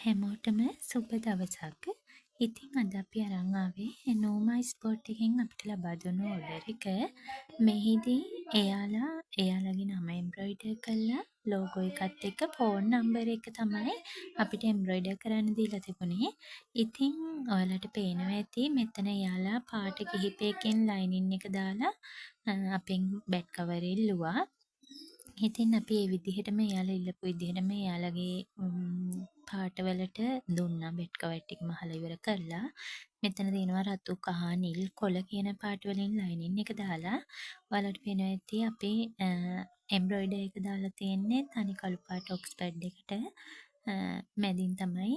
හැමෝටම සුබ දවසක්. ඉතින් අද අපි අරන් ආවේ නෝමයි ස්පෝට් එකෙන් අපිට ලබා දුන්නු ඕඩර් එක. මෙහිදී එයාලගේ නම එම්බ්‍රොයිඩර් කරලා ලෝගෝ එකත් එක්ක ෆෝන් නම්බර් එක තමයි අපිට එම්බ්‍රොයිඩර් කරන්න දීලා තිබුණේ. ඉතින් ඔයාලට පේනවා ඇති මෙතන එයාලා පාට කිහිපයකින් ලයිනින් එක දාලා අපෙන් බැක් කවර් ඉල්ලුවා. ඉතින් අපි ඒ විදිහටම එයාලා ඉල්ලපු විදිහටම එයාලගේ පාටවලට දුන්නා බෙඩ් කවර් ටික මහලා ඉවර කරලා. මෙතන තියෙනවා රතු කහ නිල් කොළ කියන පාට වලින් ලයිනින් එක දාලා. ඔයාලට පේනවා ඇති අපි එම්බ්‍රොයිඩර් එක දාලා තියෙන්නේ තනි කළු පාට ඔක්ස්ෆර්ඩ් එකට. මැදින් තමයි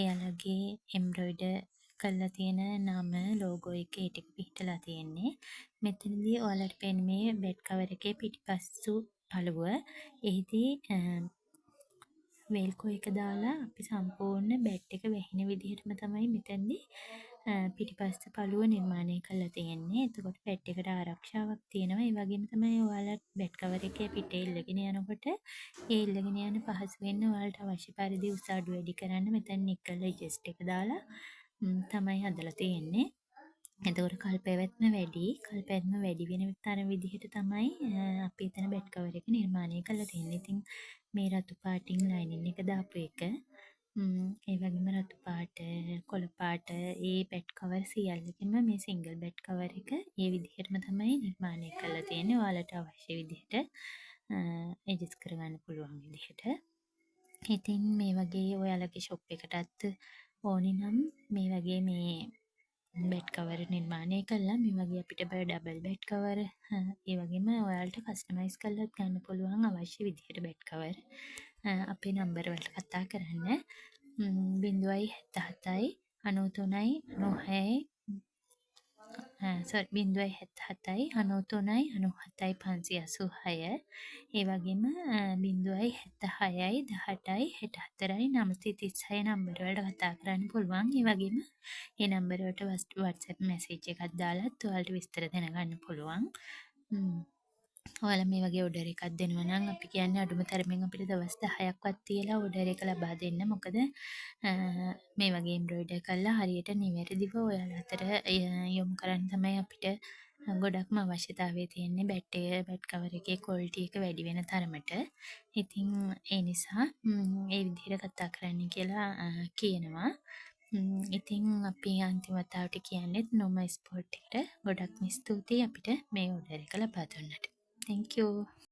එයාලගේ එම්බ්‍රොයිඩර් කරලා තියෙන නම ලෝගෝ එක ඒ ටික පිහිටලා තියෙන්නේ. මෙතනදී ඔයාලට පේන්නේ මේ බෙඩ් කවර් එකේ පිටිපස්සු පළුව. එහිදී වේල්කෝ එක දාලා අපි සම්පූර්ණ බෙඩ් එක වැහෙන විදිහටම තමයි මෙතනදී පිටිපස්ස පළුව නිර්මාණය කරලා තියෙන්නේ. එතකොට බෙඩ් එකට ආරක්ෂාවක් තියෙනවා. ඒ වගේම තමයි ඔයාලා බෙඩ් කවර් එකේ පිටේ ඉල්ලගෙන යනකොට ඒ ඉල්ලගෙන යන පහසු වෙන්න ඔයාලට අවශ්‍ය පරිදි උස අඩු වැඩි කරන්න මෙතන නිකල් ඇඩ්ජස්ට් එක දාලා තමයි හදලා තියෙන්නේ. එතකොට කල්පැවැත්ම වැඩි වෙන තරම් විදිහට තමයි අපි එතන බෙඩ් කවර් එක නිර්මාණය කරලා තියෙන්නේ. ඉතින් මේ රතු පාටින් ලයිනින් එක දාපු එක ඒ වගේම රතු පාට, කොළ පාට ඒ බෙඩ් කවර් සියල්ලකම මේ සිංගල් බෙඩ් කවර් එක ඒ විදිහටම තමයි නිර්මාණය කරලා තියෙන්නේ. ඔයාලට අවශ්‍ය විදිහට ඇඩ්ජස්ට් කරගන්න පුළුවන් විදිහට. ඉතින් මේ වගේ ඔයාලගේ ෂොප් එකටත් ඕනි නම් මේ වගේ මේ බෙඩ් කවර් නිර්මාණය කළා මේ වගේ අපිට ඩබල් බෙඩ් කවර් ඒ වගේම ඔයාලට කස්ටමයිස් කරලත් ගන්න පුළුවන් අවශ්‍ය විදිහට බෙඩ් කවර් අපේ නම්බර වලට කතා කරන්න 077යි 93යි 96යි 077යි 93යි 97යි 586 ඒ වගේම 076යි 18යි 64යි 936 නම්බර වලට කතා කරන්න පුළුවන්. ඒ වගේම ඒ නම්බර වලට WhatsApp මැසේජ් එකක් දාලත් ඔයාලට විස්තර දැනගන්න පුළුවන්. ඔයාලා මේ වගේ ඕඩර් එකක් දෙනවා නම් අපි කියන්නේ අඩුම තරමින් අපිට දවස් 10ක්වත් තියලා ඕඩර් එක ලබා දෙන්න. මොකද මේ වගේ එම්බ්‍රොයිඩර් කරලා හරියට නිවැරදිව ඔයාලා අතර යොමු කරන්න තමයි අපිට ගොඩක්ම අවශ්‍යතාවය තියෙන්නේ බෙඩ් කවර් එකේ ක්වොලිටි එක වැඩි වෙන තරමට. ඉතින් ඒ නිසා ඒ විදිහට කතා කරන්න කියලා කියනවා. ඉතින් අපි අන්තිම වතාවට කියන්නේත් නෝමයි ස්පෝට් එකට ගොඩක්ම ස්තුතියි අපිට මේ ඕඩර් එක ලබා දුන්නට. Thank you.